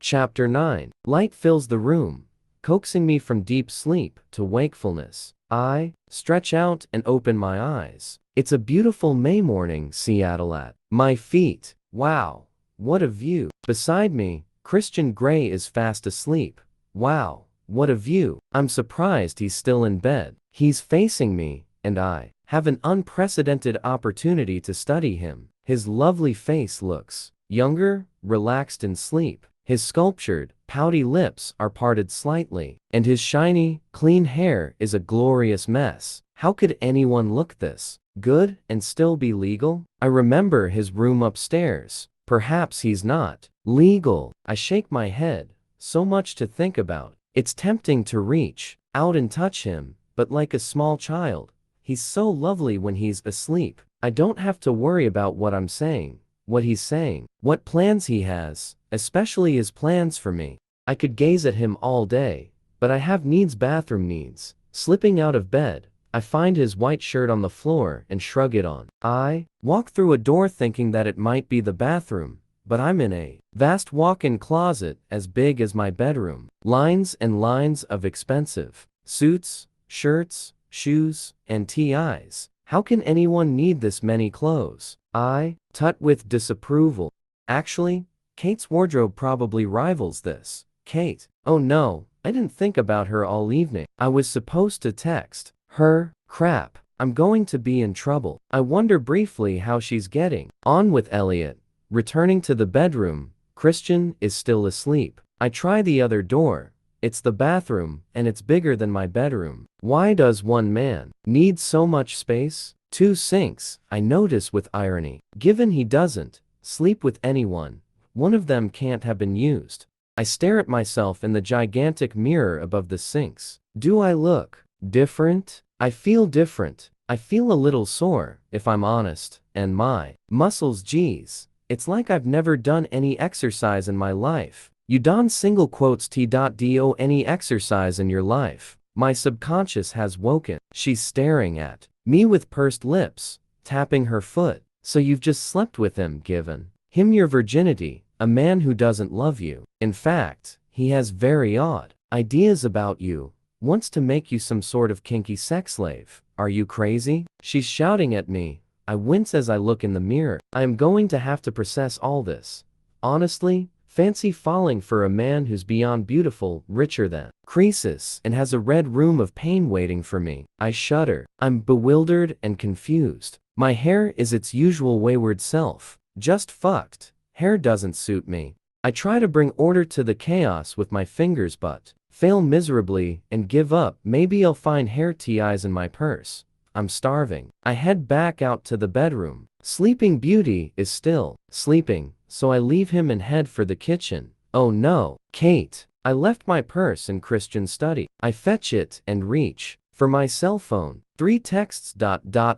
Chapter 9. Light fills the room, coaxing me from deep sleep to wakefulness. I stretch out and open my eyes. It's a beautiful May morning, Seattle at my feet. Wow, what a view. Beside me, Christian Grey is fast asleep. Wow, what a view. I'm surprised he's still in bed. He's facing me, and I have an unprecedented opportunity to study him. His lovely face looks younger, relaxed in sleep. His sculptured, pouty lips are parted slightly, and his shiny, clean hair is a glorious mess. How could anyone look this good and still be legal? I remember his room upstairs. Perhaps he's not legal. I shake my head. So much to think about. It's tempting to reach out and touch him, but like a small child, he's so lovely when he's asleep. I don't have to worry about what I'm saying, what he's saying, what plans he has, especially his plans for me. I could gaze at him all day, but I have bathroom needs. Slipping out of bed, I find his white shirt on the floor and shrug it on. I walk through a door thinking that it might be the bathroom, but I'm in a vast walk-in closet as big as my bedroom. Lines and lines of expensive suits, shirts, shoes, and TIs. How can anyone need this many clothes? I tut with disapproval. Actually, Kate's wardrobe probably rivals this. Kate. Oh no, I didn't think about her all evening. I was supposed to text her. Crap, I'm going to be in trouble. I wonder briefly how she's getting on with Elliot. Returning to the bedroom, Christian is still asleep. I try the other door. It's the bathroom, and it's bigger than my bedroom. Why does one man need so much space? 2 sinks, I notice with irony. Given he doesn't sleep with anyone, one of them can't have been used. I stare at myself in the gigantic mirror above the sinks. Do I look different? I feel different. I feel a little sore, if I'm honest, and my muscles, geez. It's like I've never done any exercise in my life. You done do any exercise in your life. My subconscious has woken. She's staring at me with pursed lips, tapping her foot. So you've just slept with him, given him your virginity, a man who doesn't love you. In fact, he has very odd ideas about you, wants to make you some sort of kinky sex slave. Are you crazy? She's shouting at me. I wince as I look in the mirror. I am going to have to process all this. Honestly, fancy falling for a man who's beyond beautiful, richer than Croesus, and has a red room of pain waiting for me. I shudder. I'm bewildered and confused. My hair is its usual wayward self. Just fucked. Hair doesn't suit me. I try to bring order to the chaos with my fingers but fail miserably and give up. Maybe I'll find hair TIs in my purse. I'm starving. I head back out to the bedroom. Sleeping Beauty is still sleeping, so I leave him and head for the kitchen. Oh no, Kate. I left my purse in Christian's study. I fetch it and reach for my cell phone. 3 texts.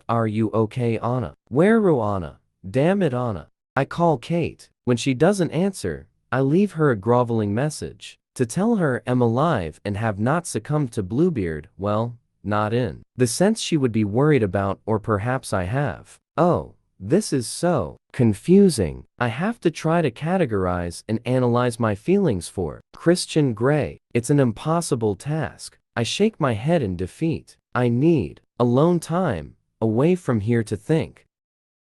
Are you okay, Anna? Where Anna? Damn it, Anna. I call Kate. When she doesn't answer, I leave her a groveling message to tell her I'm alive and have not succumbed to Bluebeard. Well, not in the sense she would be worried about, or perhaps I have. Oh, this is so confusing. I have to try to categorize and analyze my feelings for Christian Grey. It's an impossible task. I shake my head in defeat. I need alone time, away from here to think.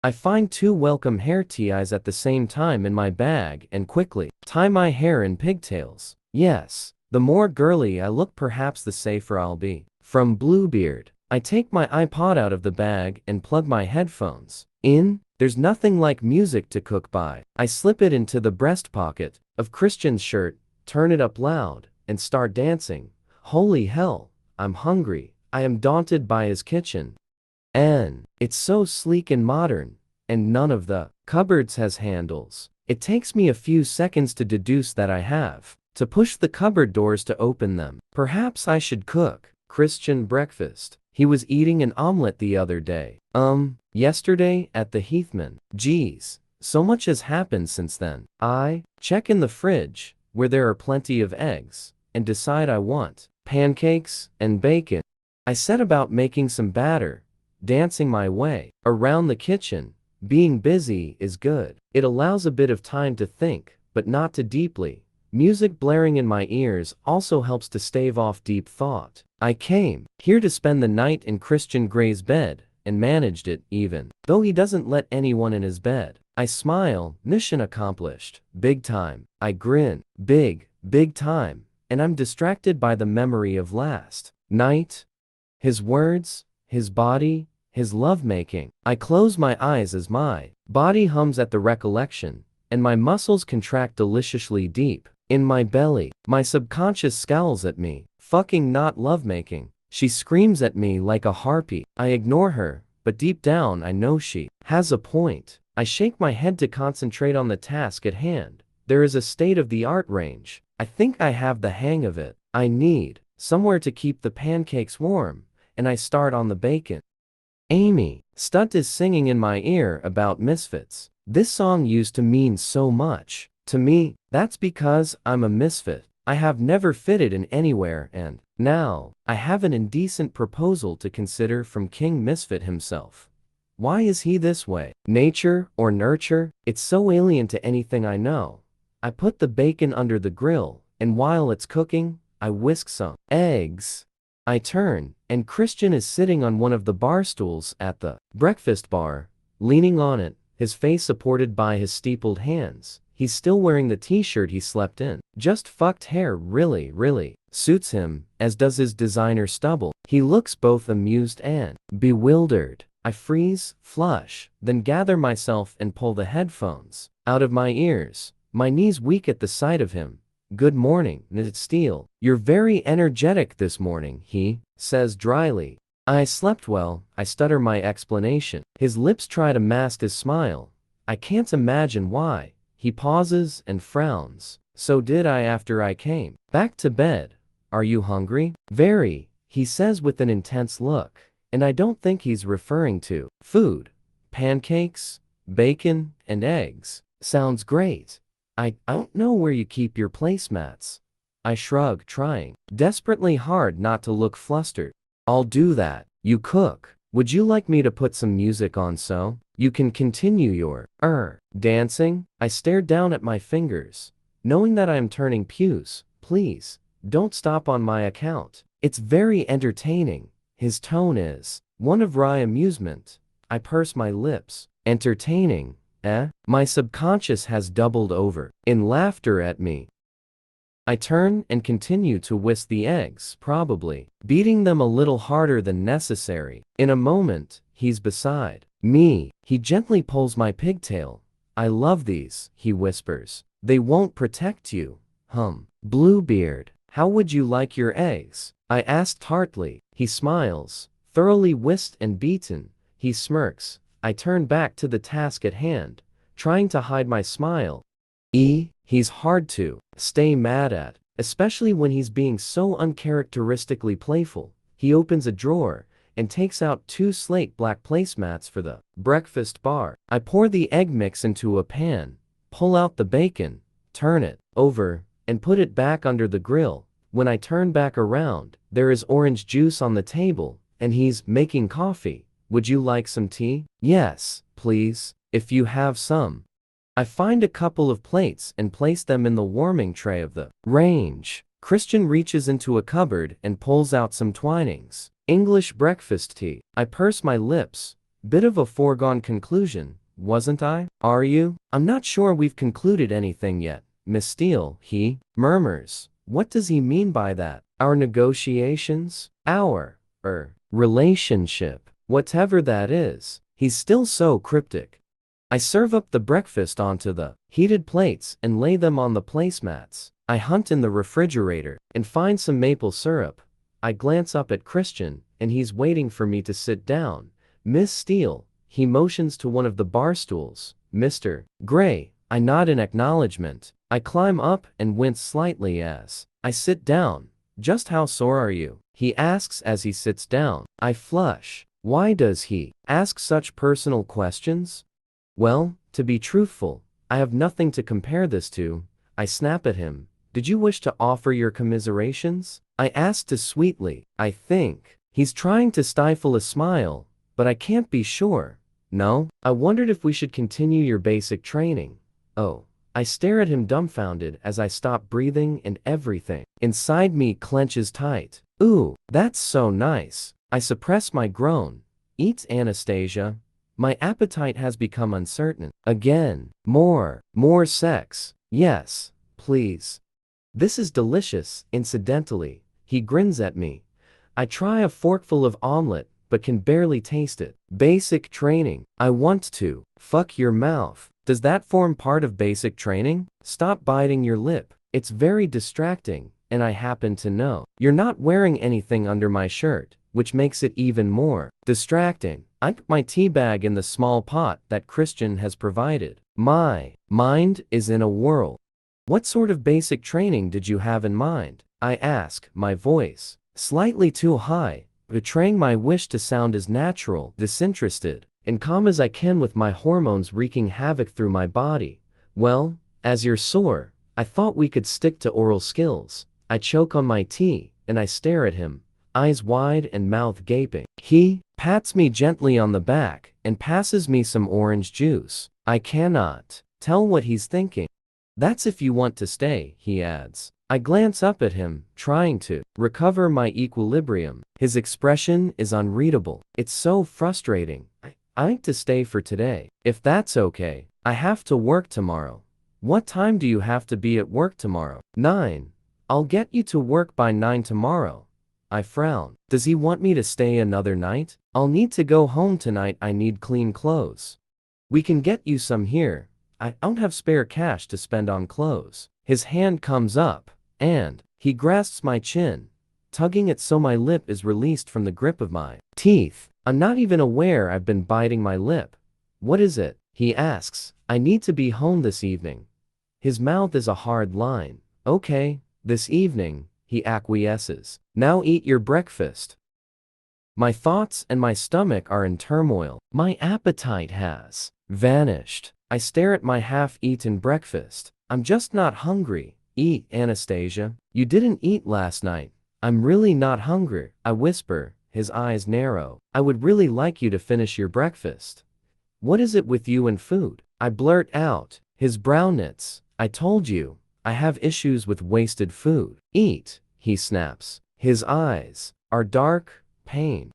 I find 2 welcome hair TIs at the same time in my bag and quickly tie my hair in pigtails. Yes, the more girly I look, perhaps the safer I'll be from Bluebeard. I take my iPod out of the bag and plug my headphones in. There's nothing like music to cook by. I slip it into the breast pocket of Christian's shirt, turn it up loud, and start dancing. Holy hell, I'm hungry. I am daunted by his kitchen. And it's so sleek and modern, and none of the cupboards has handles. It takes me a few seconds to deduce that I have to push the cupboard doors to open them. Perhaps I should cook Christian breakfast. He was eating an omelet the other day. Yesterday at the Heathman. Geez, so much has happened since then. I check in the fridge, where there are plenty of eggs, and decide I want pancakes and bacon. I set about making some batter, dancing my way around the kitchen. Being busy is good. It allows a bit of time to think, but not too deeply. Music blaring in my ears also helps to stave off deep thought. I came here to spend the night in Christian Gray's bed, and managed it, even though he doesn't let anyone in his bed. I smile, mission accomplished, big time. I grin, big time, and I'm distracted by the memory of last night. His words, his body, his lovemaking. I close my eyes as my body hums at the recollection, and my muscles contract deliciously deep in my belly. My subconscious scowls at me. Fucking not lovemaking. She screams at me like a harpy. I ignore her, but deep down I know she has a point. I shake my head to concentrate on the task at hand. There is a state-of-the-art range. I think I have the hang of it. I need somewhere to keep the pancakes warm, and I start on the bacon. Amy Stunt is singing in my ear about misfits. This song used to mean so much to me. That's because I'm a misfit. I have never fitted in anywhere, and now I have an indecent proposal to consider from King Misfit himself. Why is he this way? Nature or nurture? It's so alien to anything I know. I put the bacon under the grill, and while it's cooking, I whisk some eggs. I turn, and Christian is sitting on one of the bar stools at the breakfast bar, leaning on it, his face supported by his steepled hands. He's still wearing the t-shirt he slept in. Just fucked hair really suits him, as does his designer stubble. He looks both amused and bewildered. I freeze, flush, then gather myself and pull the headphones out of my ears, my knees weak at the sight of him. Good morning, Nat Steele. You're very energetic this morning, he says dryly. I slept well, I stutter my explanation. His lips try to mask his smile. I can't imagine why. He pauses and frowns. So did I after I came back to bed. Are you hungry? Very, he says with an intense look. And I don't think he's referring to food. Pancakes, bacon, and eggs. Sounds great. I don't know where you keep your placemats. I shrug, trying desperately hard not to look flustered. I'll do that. You cook. Would you like me to put some music on so you can continue your dancing? I stare down at my fingers, knowing that I am turning puce. Please, don't stop on my account. It's very entertaining. His tone is one of wry amusement. I purse my lips. Entertaining, eh? My subconscious has doubled over in laughter at me. I turn and continue to whisk the eggs, probably beating them a little harder than necessary. In a moment, he's beside me. He gently pulls my pigtail. I love these, he whispers. They won't protect you. Bluebeard, how would you like your eggs? I asked tartly. He smiles. Thoroughly whisked and beaten, he smirks. I turn back to the task at hand, trying to hide my smile. He's hard to stay mad at, especially when he's being so uncharacteristically playful. He opens a drawer and takes out 2 slate black placemats for the breakfast bar. I pour the egg mix into a pan, pull out the bacon, turn it over, and put it back under the grill. When I turn back around, there is orange juice on the table, and he's making coffee. Would you like some tea? Yes, please, if you have some. I find a couple of plates and place them in the warming tray of the range. Christian reaches into a cupboard and pulls out some Twinings English breakfast tea. I purse my lips. Bit of a foregone conclusion, wasn't I? Are you? I'm not sure we've concluded anything yet, Miss Steele, he murmurs. What does he mean by that? Our negotiations? Our relationship? Whatever that is. He's still so cryptic. I serve up the breakfast onto the heated plates and lay them on the placemats. I hunt in the refrigerator and find some maple syrup. I glance up at Christian, and he's waiting for me to sit down. Miss Steele, he motions to one of the bar stools. Mr. Gray, I nod in acknowledgement. I climb up and wince slightly as I sit down. Just how sore are you? He asks as he sits down. I flush. Why does he ask such personal questions? Well, to be truthful, I have nothing to compare this to. I snap at him. Did you wish to offer your commiserations? I asked too sweetly. I think he's trying to stifle a smile, but I can't be sure. No? I wondered if we should continue your basic training. Oh, I stare at him dumbfounded as I stop breathing and everything inside me clenches tight. Ooh, that's so nice. I suppress my groan. Eat, Anastasia. My appetite has become uncertain. Again. More sex. Yes, please. This is delicious, incidentally. He grins at me. I try a forkful of omelet, but can barely taste it. Basic training. I want to fuck your mouth. Does that form part of basic training? Stop biting your lip. It's very distracting, and I happen to know. You're not wearing anything under my shirt, which makes it even more distracting. I put my tea bag in the small pot that Christian has provided. My mind is in a whirl. What sort of basic training did you have in mind? I ask, my voice slightly too high, betraying my wish to sound as natural, disinterested, and calm as I can with my hormones wreaking havoc through my body. Well, as you're sore, I thought we could stick to oral skills. I choke on my tea, and I stare at him, eyes wide and mouth gaping. He pats me gently on the back and passes me some orange juice. I cannot tell what he's thinking. That's if you want to stay, he adds. I glance up at him, trying to recover my equilibrium. His expression is unreadable. It's so frustrating. I like to stay for today. If that's okay. I have to work tomorrow. What time do you have to be at work tomorrow? 9. I'll get you to work by 9 tomorrow. I frown. Does he want me to stay another night? I'll need to go home tonight. I need clean clothes. We can get you some here. I don't have spare cash to spend on clothes. His hand comes up, and he grasps my chin, tugging it so my lip is released from the grip of my teeth. I'm not even aware I've been biting my lip. What is it? He asks. I need to be home this evening. His mouth is a hard line. Okay, this evening, he acquiesces. Now eat your breakfast. My thoughts and my stomach are in turmoil. My appetite has vanished. I stare at my half-eaten breakfast. I'm just not hungry. Eat, Anastasia. You didn't eat last night. I'm really not hungry. I whisper, his eyes narrow. I would really like you to finish your breakfast. What is it with you and food? I blurt out. His brow knits. I told you, I have issues with wasted food. Eat, he snaps. His eyes are dark pain.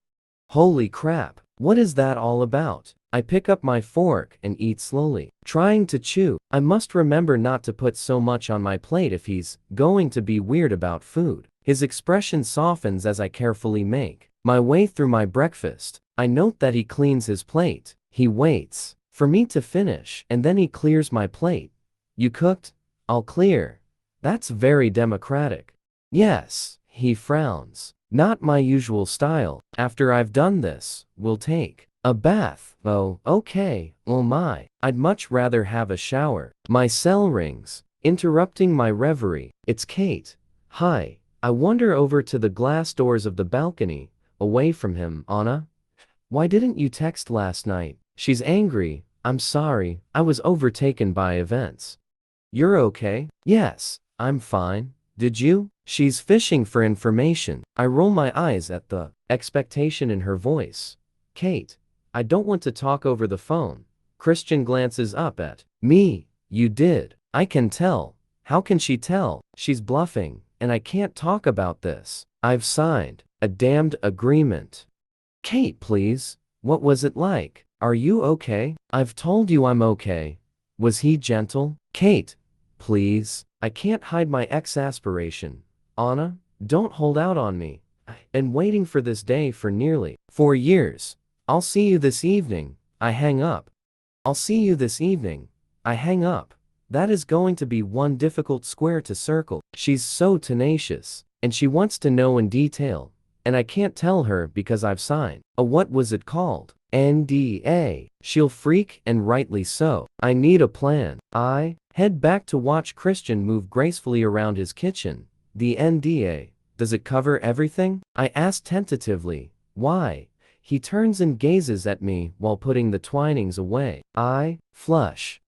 Holy crap, what is that all about? I pick up my fork and eat slowly, trying to chew. I must remember not to put so much on my plate if he's going to be weird about food. His expression softens as I carefully make my way through my breakfast. I note that he cleans his plate. He waits for me to finish, and then he clears my plate. You cooked? I'll clear. That's very democratic. Yes, he frowns. Not my usual style. After I've done this, we'll take a bath. Oh, okay. Oh my. I'd much rather have a shower. My cell rings, interrupting my reverie. It's Kate. Hi. I wander over to the glass doors of the balcony, away from him. Anna? Why didn't you text last night? She's angry. I'm sorry. I was overtaken by events. You're okay? Yes, I'm fine. Did you? She's fishing for information. I roll my eyes at the expectation in her voice. Kate, I don't want to talk over the phone. Christian glances up at me. You did. I can tell. How can she tell? She's bluffing, and I can't talk about this. I've signed a damned agreement. Kate, please. What was it like? Are you okay? I've told you I'm okay. Was he gentle? Kate, please. I can't hide my exasperation. Anna, don't hold out on me. I've been waiting for this day for nearly 4 years. I'll see you this evening. I hang up. I'll see you this evening. I hang up. That is going to be one difficult square to circle. She's so tenacious, and she wants to know in detail, and I can't tell her because I've signed a what was it called? NDA. She'll freak, and rightly so. I need a plan. I head back to watch Christian move gracefully around his kitchen. The NDA, does it cover everything? I ask tentatively. Why? He turns and gazes at me while putting the twinings away. I flush.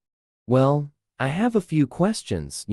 Well, I have a few questions,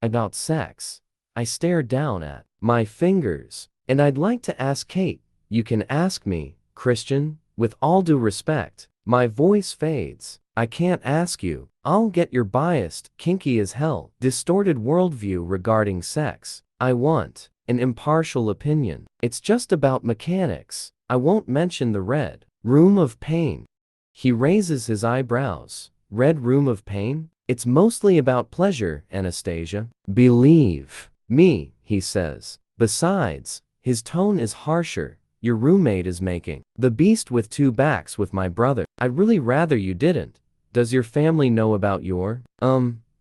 about sex. I stare down at my fingers, and I'd like to ask Kate. You can ask me, Christian, with all due respect. My voice fades. I can't ask you. I'll get your biased, kinky as hell, distorted worldview regarding sex. I want an impartial opinion. It's just about mechanics. I won't mention the red room of pain. He raises his eyebrows. Red room of pain? It's mostly about pleasure, Anastasia. Believe me, he says. Besides, his tone is harsher. Your roommate is making the beast with two backs with my brother. I'd really rather you didn't. Does your family know about your,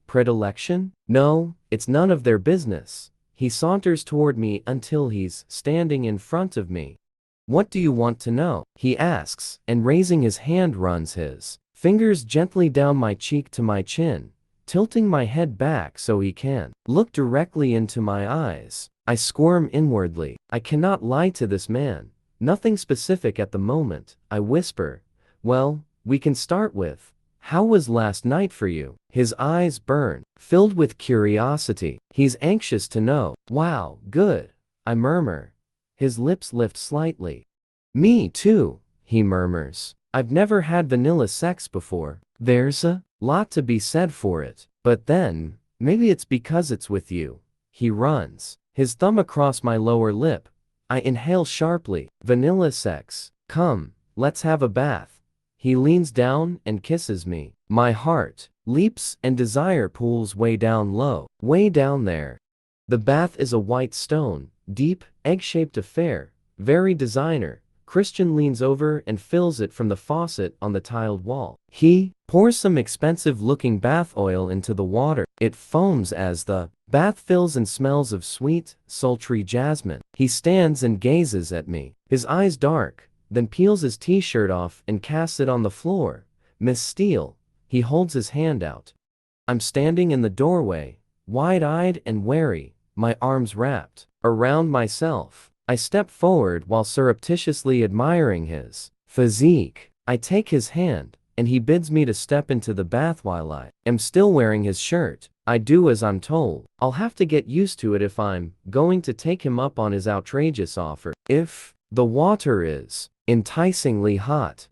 predilection? No, it's none of their business. He saunters toward me until he's standing in front of me. What do you want to know? He asks, and raising his hand runs his fingers gently down my cheek to my chin, tilting my head back so he can look directly into my eyes. I squirm inwardly. I cannot lie to this man. Nothing specific at the moment. I whisper, well, we can start with, how was last night for you? His eyes burn, filled with curiosity. He's anxious to know. Wow, good, I murmur. His lips lift slightly. Me too, he murmurs. I've never had vanilla sex before. There's a lot to be said for it. But then, maybe it's because it's with you. He runs his thumb across my lower lip. I inhale sharply. Vanilla sex. Come, let's have a bath. He leans down and kisses me. My heart leaps and desire pulls way down low, way down there. The bath is a white stone, deep, egg-shaped affair, very designer. Christian leans over and fills it from the faucet on the tiled wall. He pours some expensive-looking bath oil into the water. It foams as the bath fills and smells of sweet, sultry jasmine. He stands and gazes at me, his eyes dark, then peels his t-shirt off and casts it on the floor. Miss Steele. He holds his hand out. I'm standing in the doorway, wide-eyed and wary, my arms wrapped around myself. I step forward while surreptitiously admiring his physique. I take his hand, and he bids me to step into the bath while I am still wearing his shirt. I do as I'm told. I'll have to get used to it if I'm going to take him up on his outrageous offer. If the water is enticingly hot.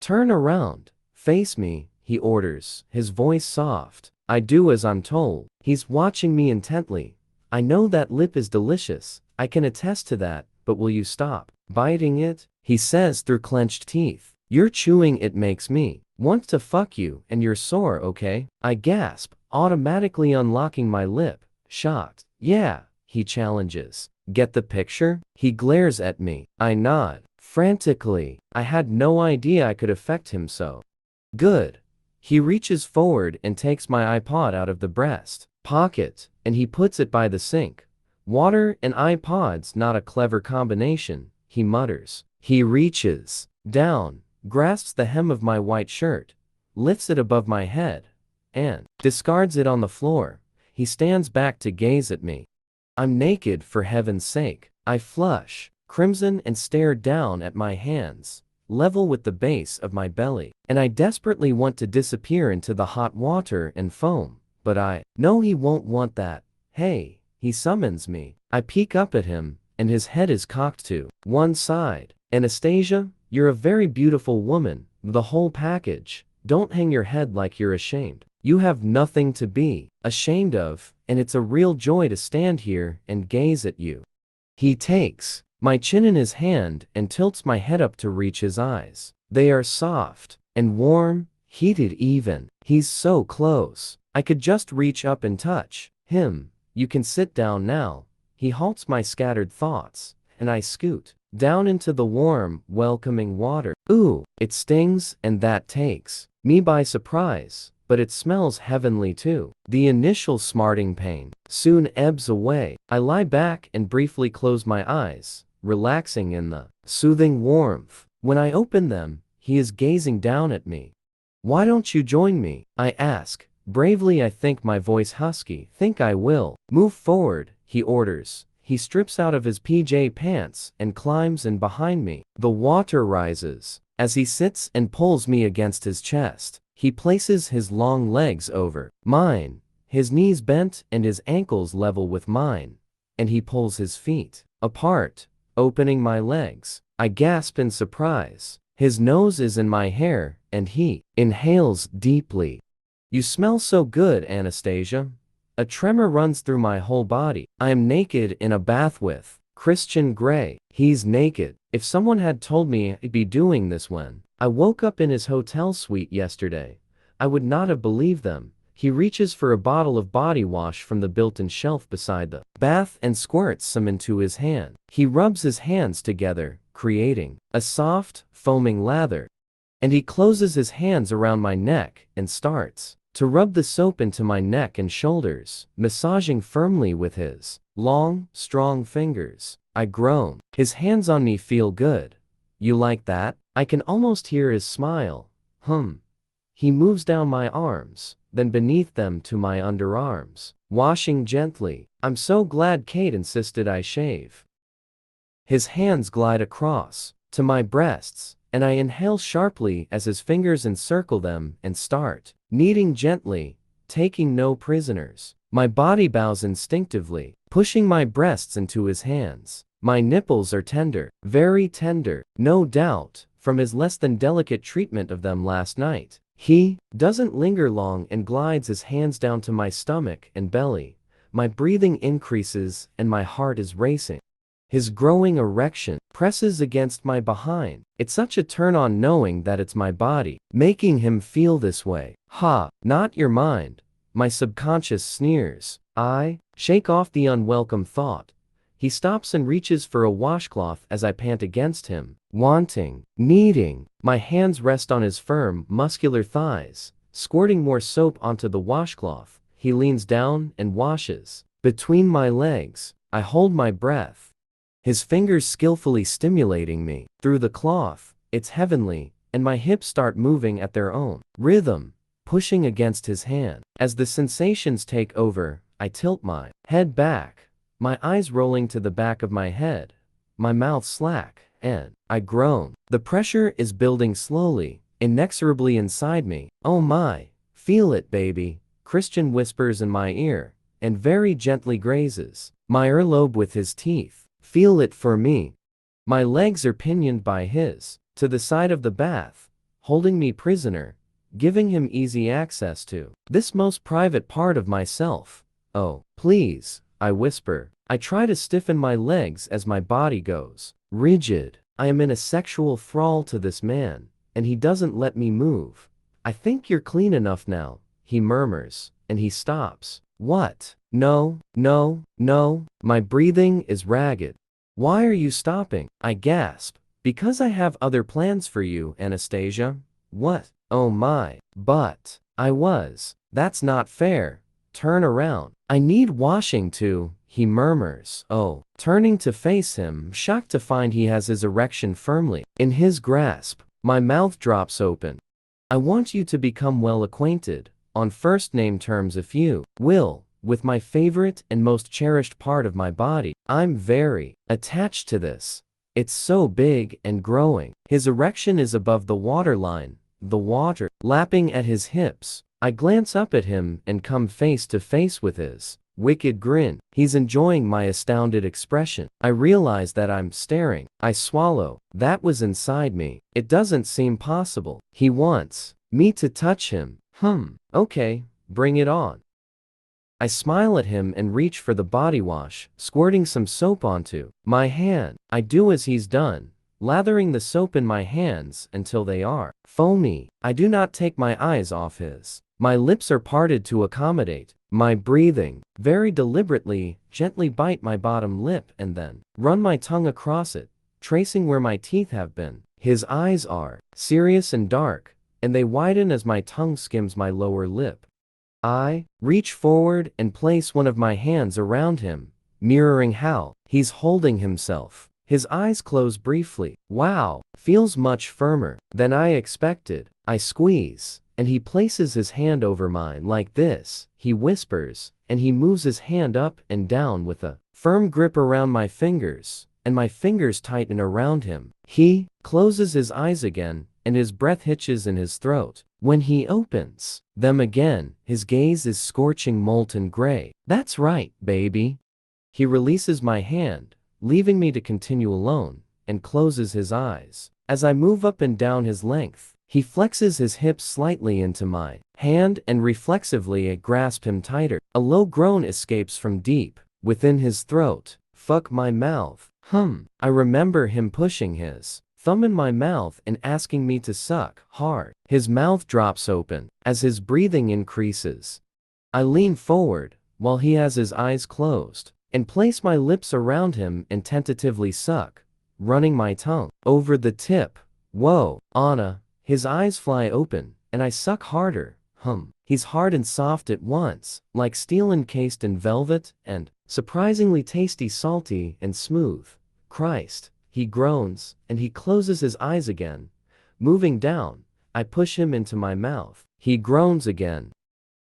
Turn around. Face me, he orders, his voice soft. I do as I'm told. He's watching me intently. I know that lip is delicious. I can attest to that, but will you stop biting it? He says through clenched teeth. You're chewing it makes me want to fuck you and you're sore, okay? I gasp, automatically unlocking my lip, shocked. Yeah, he challenges. Get the picture? He glares at me. I nod, frantically. I had no idea I could affect him so. Good. He reaches forward and takes my iPod out of the breast pocket, and he puts it by the sink. Water and iPods, not a clever combination, he mutters. He reaches down, grasps the hem of my white shirt, lifts it above my head, and discards it on the floor. He stands back to gaze at me. I'm naked, for heaven's sake. I flush, crimson, and stare down at my hands, level with the base of my belly, and I desperately want to disappear into the hot water and foam, but I know he won't want that. Hey. He summons me. I peek up at him, and his head is cocked to one side. Anastasia, you're a very beautiful woman, the whole package. Don't hang your head like you're ashamed. You have nothing to be ashamed of, and it's a real joy to stand here and gaze at you. He takes my chin in his hand and tilts my head up to reach his eyes. They are soft and warm, heated even. He's so close. I could just reach up and touch him. You can sit down now. He halts my scattered thoughts, and I scoot down into the warm, welcoming water. Ooh, it stings, and that takes me by surprise, but it smells heavenly too. The initial smarting pain soon ebbs away. I lie back and briefly close my eyes, relaxing in the soothing warmth. When I open them, he is gazing down at me. Why don't you join me? I ask. Bravely, I think, my voice husky. Think I will. Move forward, he orders. He strips out of his PJ pants and climbs in behind me. The water rises as he sits and pulls me against his chest. He places his long legs over mine, his knees bent and his ankles level with mine, and he pulls his feet apart, opening my legs. I gasp in surprise. His nose is in my hair, and he inhales deeply. You smell so good, Anastasia. A tremor runs through my whole body. I am naked in a bath with Christian Grey. He's naked. If someone had told me I'd be doing this when I woke up in his hotel suite yesterday, I would not have believed them. He reaches for a bottle of body wash from the built-in shelf beside the bath and squirts some into his hand. He rubs his hands together, creating a soft, foaming lather. And he closes his hands around my neck and starts to rub the soap into my neck and shoulders, massaging firmly with his long, strong fingers. I groan. His hands on me feel good. You like that? I can almost hear his smile. He moves down my arms, then beneath them to my underarms, washing gently. I'm so glad Kate insisted I shave. His hands glide across to my breasts, and I inhale sharply as his fingers encircle them and start kneading gently, taking no prisoners. My body bows instinctively, pushing my breasts into his hands. My nipples are tender, very tender, no doubt, from his less than delicate treatment of them last night. He doesn't linger long and glides his hands down to my stomach and belly. My breathing increases and my heart is racing. His growing erection presses against my behind. It's such a turn on knowing that it's my body making him feel this way. Not your mind. My subconscious sneers. I shake off the unwelcome thought. He stops and reaches for a washcloth as I pant against him, wanting, needing. My hands rest on his firm, muscular thighs, squirting more soap onto the washcloth. He leans down and washes between my legs. I hold my breath. His fingers skillfully stimulating me through the cloth. It's heavenly, and my hips start moving at their own rhythm, pushing against his hand. As the sensations take over, I tilt my head back, my eyes rolling to the back of my head, my mouth slack, and I groan. The pressure is building slowly, inexorably inside me. Oh my, feel it, baby, Christian whispers in my ear, and very gently grazes my earlobe with his teeth. Feel it for me. My legs are pinioned by his, to the side of the bath, holding me prisoner, giving him easy access to this most private part of myself. Oh, please, I whisper. I try to stiffen my legs as my body goes rigid. I am in a sexual thrall to this man, and he doesn't let me move. I think you're clean enough now, he murmurs, and he stops. What? No, no, no. My breathing is ragged. Why are you stopping? I gasp. Because I have other plans for you, Anastasia. What? Oh my. But I was. That's not fair. Turn around. I need washing too, he murmurs. Oh. Turning to face him, shocked to find he has his erection firmly in his grasp. My mouth drops open. I want you to become well acquainted, on first name terms if you will, with my favorite and most cherished part of my body. I'm very attached to this. It's so big and growing. His erection is above the waterline, the water lapping at his hips. I glance up at him and come face to face with his wicked grin. He's enjoying my astounded expression. I realize that I'm staring. I swallow. That was inside me. It doesn't seem possible. He wants me to touch him. Okay, bring it on. I smile at him and reach for the body wash, squirting some soap onto my hand. I do as he's done, lathering the soap in my hands until they are foamy. I do not take my eyes off his. My lips are parted to accommodate my breathing. Very deliberately, gently bite my bottom lip and then run my tongue across it, tracing where my teeth have been. His eyes are serious and dark, and they widen as my tongue skims my lower lip. I reach forward and place one of my hands around him, mirroring how he's holding himself. His eyes close briefly. Wow, feels much firmer than I expected. I squeeze, and he places his hand over mine like this, he whispers, and he moves his hand up and down with a firm grip around my fingers, and my fingers tighten around him. He closes his eyes again, and his breath hitches in his throat. When he opens them again, his gaze is scorching molten gray. That's right, baby. He releases my hand, leaving me to continue alone, and closes his eyes. As I move up and down his length, he flexes his hips slightly into my hand and reflexively I grasp him tighter. A low groan escapes from deep within his throat. Fuck my mouth. I remember him pushing his thumb in my mouth and asking me to suck hard. His mouth drops open as his breathing increases. I lean forward while he has his eyes closed and place my lips around him and tentatively suck, running my tongue over the tip. Whoa, Anna. His eyes fly open and I suck harder. He's hard and soft at once, like steel encased in velvet, and surprisingly tasty, salty, and smooth. Christ, he groans, and he closes his eyes again. Moving down, I push him into my mouth. He groans again.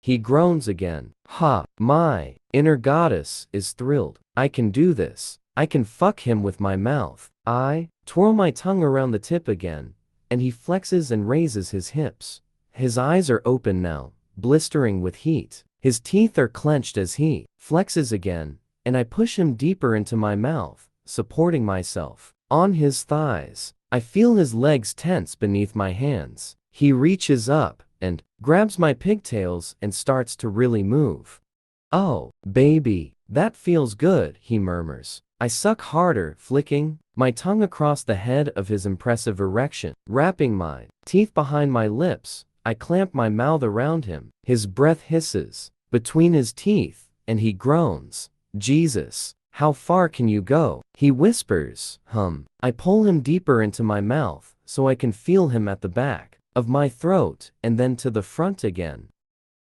He groans again. Ha! My inner goddess is thrilled. I can do this. I can fuck him with my mouth. I twirl my tongue around the tip again, and he flexes and raises his hips. His eyes are open now, blistering with heat. His teeth are clenched as he flexes again, and I push him deeper into my mouth, supporting myself on his thighs. I feel his legs tense beneath my hands. He reaches up and grabs my pigtails and starts to really move. Oh, baby, that feels good, he murmurs. I suck harder, flicking my tongue across the head of his impressive erection. Wrapping my teeth behind my lips, I clamp my mouth around him. His breath hisses between his teeth, and he groans. Jesus, how far can you go? He whispers. I pull him deeper into my mouth so I can feel him at the back of my throat and then to the front again.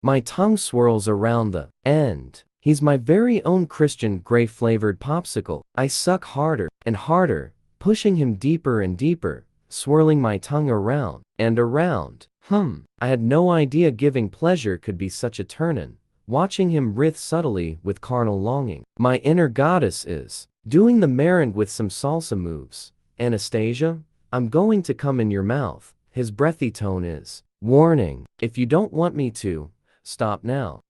My tongue swirls around the end. He's my very own Christian Grey-flavored popsicle. I suck harder and harder, pushing him deeper and deeper, swirling my tongue around and around. I had no idea giving pleasure could be such a turn-on, watching him writhe subtly with carnal longing. My inner goddess is doing the marrant with some salsa moves. Anastasia, I'm going to come in your mouth. His breathy tone is warning. If you don't want me to, stop now.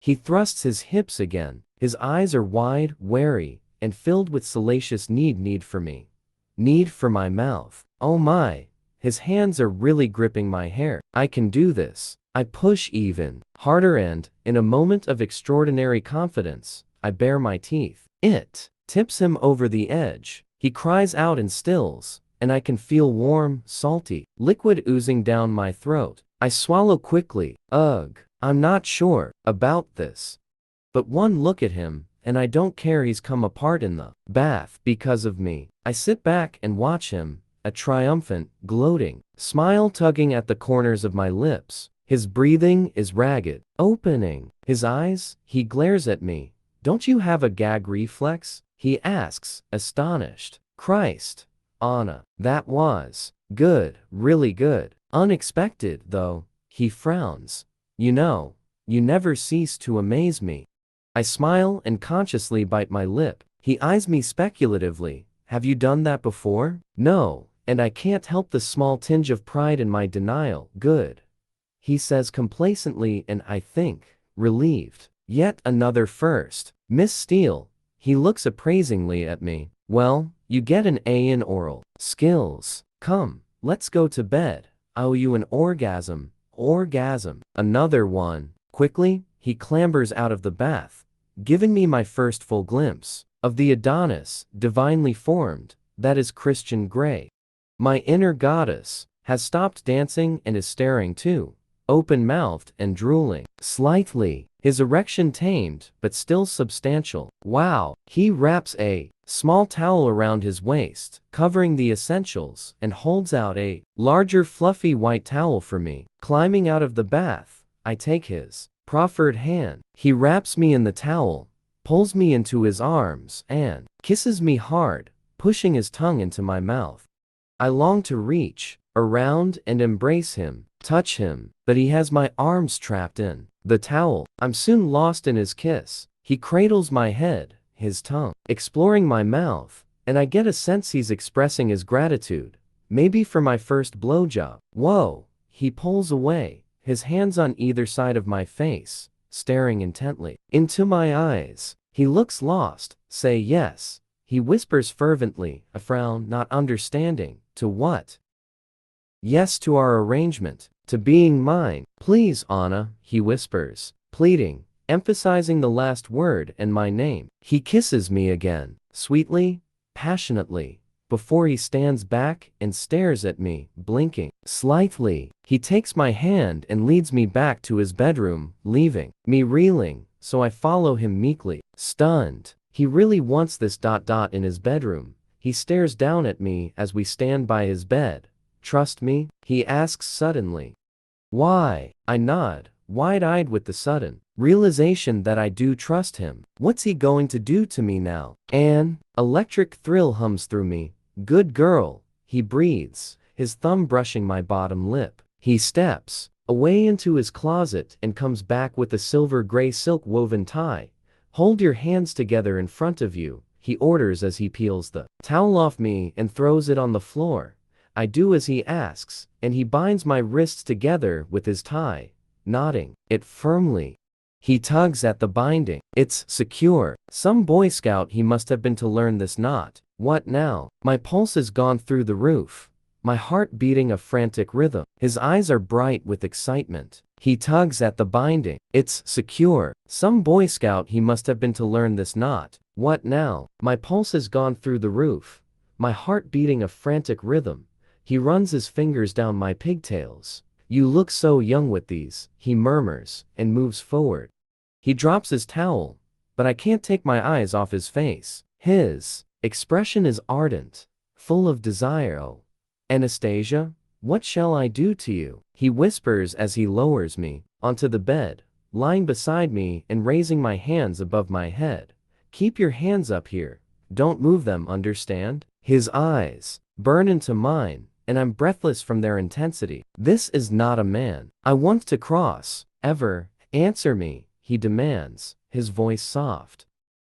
He thrusts his hips again. His eyes are wide, wary, and filled with salacious need for me. Need for my mouth. Oh my. His hands are really gripping my hair. I can do this. I push even harder and, in a moment of extraordinary confidence, I bare my teeth. It tips him over the edge. He cries out and stills, and I can feel warm, salty liquid oozing down my throat. I swallow quickly. Ugh. I'm not sure about this. But one look at him, and I don't care. He's come apart in the bath because of me. I sit back and watch him, a triumphant, gloating smile tugging at the corners of my lips. His breathing is ragged. Opening his eyes, he glares at me. Don't you have a gag reflex? He asks, astonished. Christ, Anna, that was good, really good. Unexpected, though. He frowns. You know, you never cease to amaze me. I smile and consciously bite my lip. He eyes me speculatively. Have you done that before? No, and I can't help the small tinge of pride in my denial. Good, he says complacently and I think, relieved. Yet another first. Miss Steele. He looks appraisingly at me. Well, you get an A in oral skills. Come, let's go to bed. I owe you an orgasm. Orgasm. Another one. Quickly, he clambers out of the bath, giving me my first full glimpse of the Adonis, divinely formed, that is Christian Grey. My inner goddess has stopped dancing and is staring too, open-mouthed and drooling. Slightly, his erection tamed, but still substantial. Wow. He wraps a small towel around his waist, covering the essentials, and holds out a larger fluffy white towel for me. Climbing out of the bath, I take his proffered hand. He wraps me in the towel, pulls me into his arms, and kisses me hard, pushing his tongue into my mouth. I long to reach around and embrace him, touch him, but he has my arms trapped in the towel. I'm soon lost in his kiss. He cradles my head, his tongue exploring my mouth, and I get a sense he's expressing his gratitude, maybe for my first blowjob. Whoa. He pulls away, his hands on either side of my face, staring intently into my eyes. He looks lost. Say yes, he whispers fervently, a frown not understanding. To what? yes to our arrangement, to being mine. Please, Anna, he whispers, pleading, emphasizing the last word and my name. He kisses me again, sweetly, passionately, before he stands back and stares at me, blinking slightly. He takes my hand and leads me back to his bedroom, leaving me reeling, so I follow him meekly, stunned. He really wants this in his bedroom. He stares down at me as we stand by his bed. Trust me? He asks suddenly. Why? I nod, wide-eyed with the sudden realization that I do trust him. What's he going to do to me now? An electric thrill hums through me. Good girl, he breathes, his thumb brushing my bottom lip. He steps away into his closet and comes back with a silver-gray silk-woven tie. Hold your hands together in front of you, he orders as he peels the towel off me and throws it on the floor. I do as he asks, and he binds my wrists together with his tie, knotting it firmly. He tugs at the binding. It's secure. Some Boy Scout he must have been to learn this knot. What now? My pulse has gone through the roof, my heart beating a frantic rhythm. His eyes are bright with excitement. He tugs at the binding. It's secure. Some Boy Scout he must have been to learn this knot. What now? My pulse has gone through the roof, my heart beating a frantic rhythm. He runs his fingers down my pigtails. You look so young with these, he murmurs, and moves forward. He drops his towel, but I can't take my eyes off his face. His expression is ardent, full of desire. Oh, Anastasia, what shall I do to you? He whispers as he lowers me onto the bed, lying beside me and raising my hands above my head. Keep your hands up here. Don't move them, understand? His eyes burn into mine, and I'm breathless from their intensity. This is not a man I want to cross, ever. Answer me, he demands, his voice soft.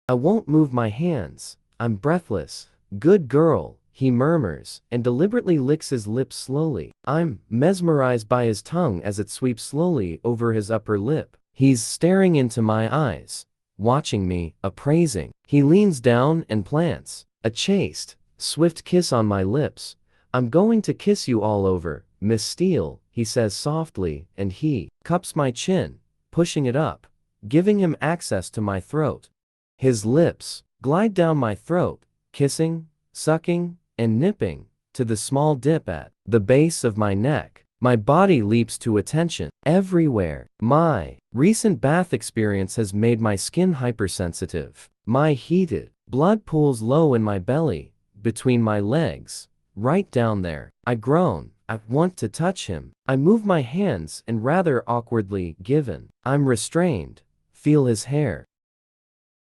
I won't move my hands. I'm breathless. Good girl, he murmurs, and deliberately licks his lips slowly. I'm mesmerized by his tongue as it sweeps slowly over his upper lip. He's staring into my eyes, watching me, appraising. He leans down and plants a chaste, swift kiss on my lips. I'm going to kiss you all over, Miss Steele, he says softly, and he cups my chin, pushing it up, giving him access to my throat. His lips glide down my throat, kissing, sucking, and nipping, to the small dip at the base of my neck. My body leaps to attention everywhere. My recent bath experience has made my skin hypersensitive. My heated blood pools low in my belly, between my legs, right down there. I groan. I want to touch him. I move my hands and rather awkwardly, given I'm restrained, feel his hair.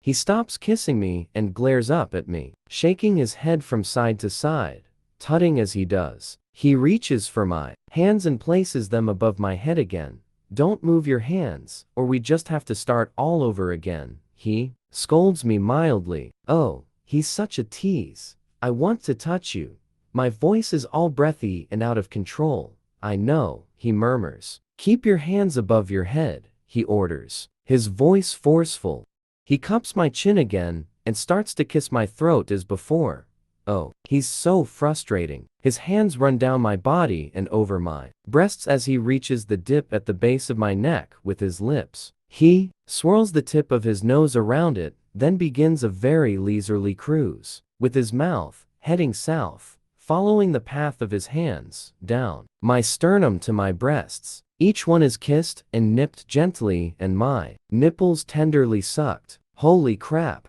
He stops kissing me and glares up at me, shaking his head from side to side, tutting as he does. He reaches for my hands and places them above my head again. Don't move your hands, or we just have to start all over again. He scolds me mildly. Oh, he's such a tease. I want to touch you. My voice is all breathy and out of control. I know, he murmurs. Keep your hands above your head, he orders, his voice forceful. He cups my chin again and starts to kiss my throat as before. Oh, he's so frustrating. His hands run down my body and over my breasts as he reaches the dip at the base of my neck with his lips. He swirls the tip of his nose around it, then begins a very leisurely cruise, with his mouth heading south, following the path of his hands, down my sternum to my breasts. Each one is kissed and nipped gently and my nipples tenderly sucked. Holy crap.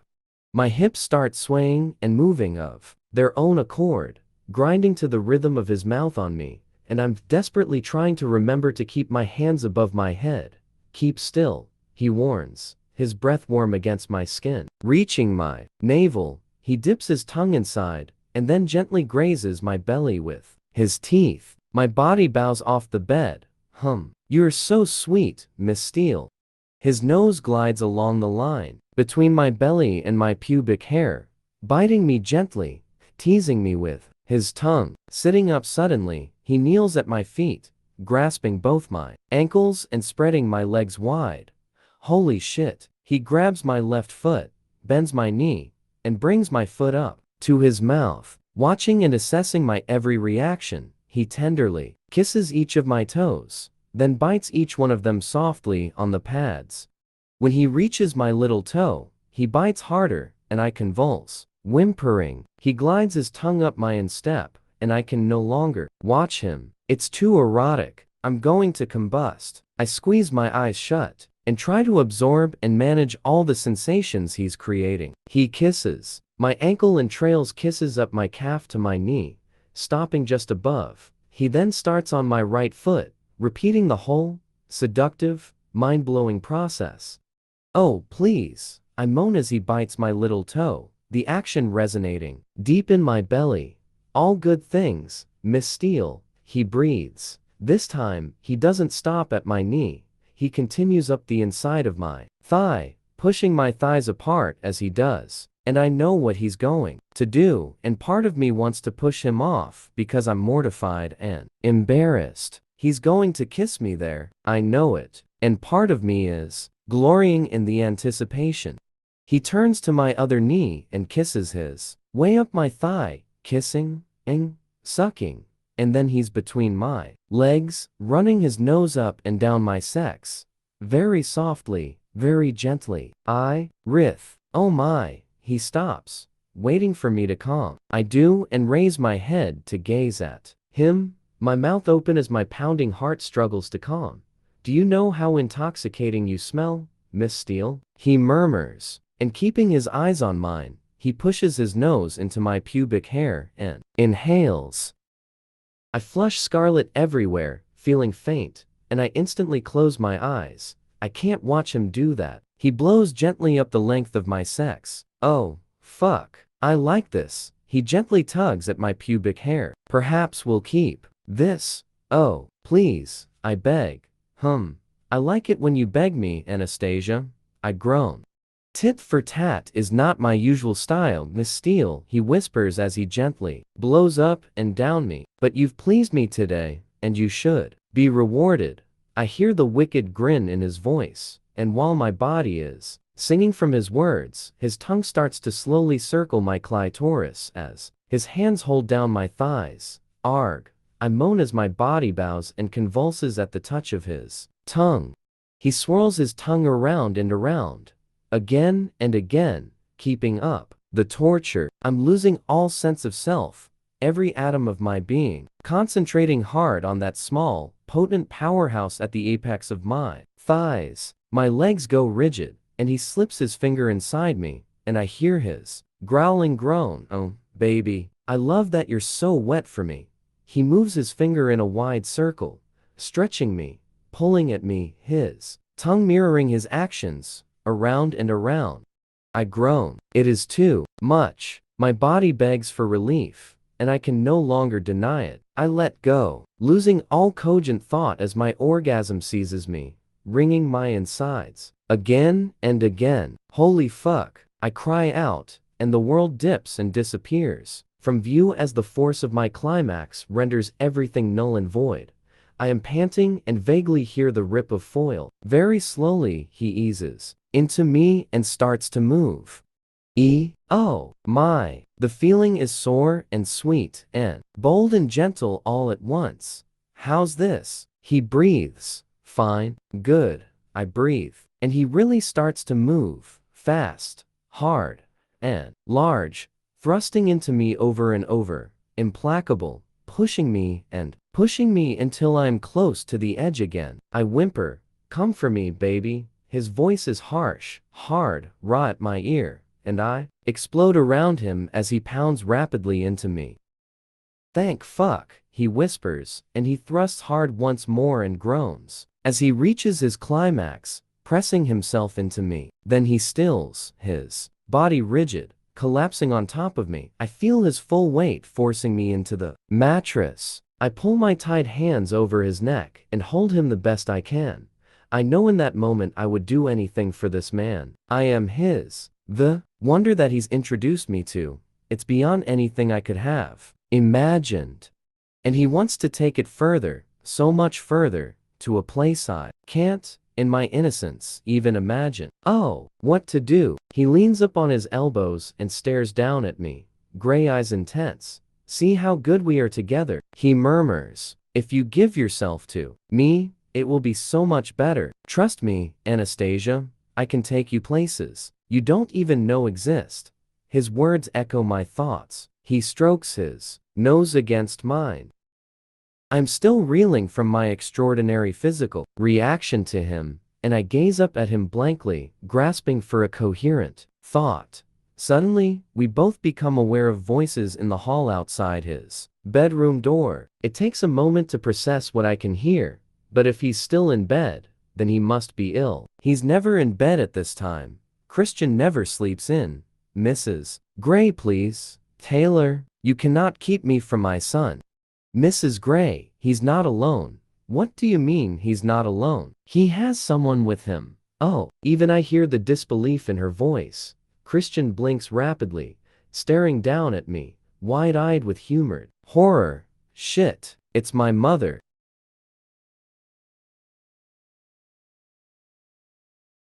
My hips start swaying and moving of their own accord, grinding to the rhythm of his mouth on me, and I'm desperately trying to remember to keep my hands above my head. Keep still, he warns, his breath warm against my skin. Reaching my navel, he dips his tongue inside, and then gently grazes my belly with his teeth. My body bows off the bed. You're so sweet, Miss Steele. His nose glides along the line between my belly and my pubic hair, biting me gently, teasing me with his tongue. Sitting up suddenly, he kneels at my feet, grasping both my ankles and spreading my legs wide. Holy shit. He grabs my left foot, bends my knee, and brings my foot up to his mouth. Watching and assessing my every reaction, he tenderly kisses each of my toes, then bites each one of them softly on the pads. When he reaches my little toe, he bites harder, and I convulse. Whimpering, he glides his tongue up my instep, and I can no longer watch him. It's too erotic. I'm going to combust. I squeeze my eyes shut and try to absorb and manage all the sensations he's creating. He kisses my ankle and trails kisses up my calf to my knee, stopping just above. He then starts on my right foot, repeating the whole seductive, mind-blowing process. Oh, please, I moan as he bites my little toe, the action resonating deep in my belly. All good things, Miss Steele, he breathes. This time, he doesn't stop at my knee. He continues up the inside of my thigh, pushing my thighs apart as he does. And I know what he's going to do, and part of me wants to push him off because I'm mortified and embarrassed. He's going to kiss me there, I know it, and part of me is glorying in the anticipation. He turns to my other knee and kisses his way up my thigh, kissing, sucking, and then he's between my legs, running his nose up and down my sex. Very softly, very gently. I writhe. Oh my. He stops, waiting for me to calm. I do and raise my head to gaze at him, my mouth open as my pounding heart struggles to calm. Do you know how intoxicating you smell, Miss Steele? He murmurs, and keeping his eyes on mine, he pushes his nose into my pubic hair and inhales. I flush scarlet everywhere, feeling faint, and I instantly close my eyes. I can't watch him do that. He blows gently up the length of my sex. Oh, fuck. I like this. He gently tugs at my pubic hair. Perhaps we'll keep this. Oh, please, I beg. I like it when you beg me, Anastasia. I groan. Tit for tat is not my usual style, Miss Steele, he whispers as he gently blows up and down me. But you've pleased me today, and you should be rewarded. I hear the wicked grin in his voice, and while my body is singing from his words, his tongue starts to slowly circle my clitoris as his hands hold down my thighs. Arg. I moan as my body bows and convulses at the touch of his tongue. He swirls his tongue around and around, again and again, keeping up the torture. I'm losing all sense of self, every atom of my being, concentrating hard on that small, potent powerhouse at the apex of my thighs. My legs go rigid, and he slips his finger inside me, and I hear his growling groan. Oh, baby, I love that you're so wet for me. He moves his finger in a wide circle, stretching me, pulling at me, his tongue mirroring his actions, around and around. I groan. It is too much. My body begs for relief, and I can no longer deny it. I let go, losing all cogent thought as my orgasm seizes me, wringing my insides. Again and again. Holy fuck. I cry out, and the world dips and disappears from view as the force of my climax renders everything null and void. I am panting and vaguely hear the rip of foil. Very slowly he eases into me and starts to move. Oh my. The feeling is sore and sweet and bold and gentle all at once. How's this? He breathes. Fine. Good. I breathe. And he really starts to move, fast, hard, and large, thrusting into me over and over, implacable, pushing me until I'm close to the edge again. I whimper, come for me, baby. His voice is harsh, hard, raw at my ear, and I explode around him as he pounds rapidly into me. Thank fuck, he whispers, and he thrusts hard once more and groans. As he reaches his climax, pressing himself into me. Then he stills, his body rigid, collapsing on top of me. I feel his full weight forcing me into the mattress. I pull my tight hands over his neck and hold him the best I can. I know in that moment I would do anything for this man. I am his. The wonder that he's introduced me to, it's beyond anything I could have imagined. And he wants to take it further, so much further, to a place I can't, in my innocence, even imagine. Oh, what to do? He leans up on his elbows and stares down at me, gray eyes intense. See how good we are together, he murmurs. If you give yourself to me, it will be so much better. Trust me, Anastasia, I can take you places you don't even know exist. His words echo my thoughts. He strokes his nose against mine. I'm still reeling from my extraordinary physical reaction to him, and I gaze up at him blankly, grasping for a coherent thought. Suddenly, we both become aware of voices in the hall outside his bedroom door. It takes a moment to process what I can hear, but if he's still in bed, then he must be ill. He's never in bed at this time. Christian never sleeps in. Mrs. Gray, please. Taylor, you cannot keep me from my son. Mrs. Gray, he's not alone. What do you mean he's not alone? He has someone with him. Oh, even I hear the disbelief in her voice. Christian blinks rapidly, staring down at me, wide-eyed with humored horror. Shit, it's my mother.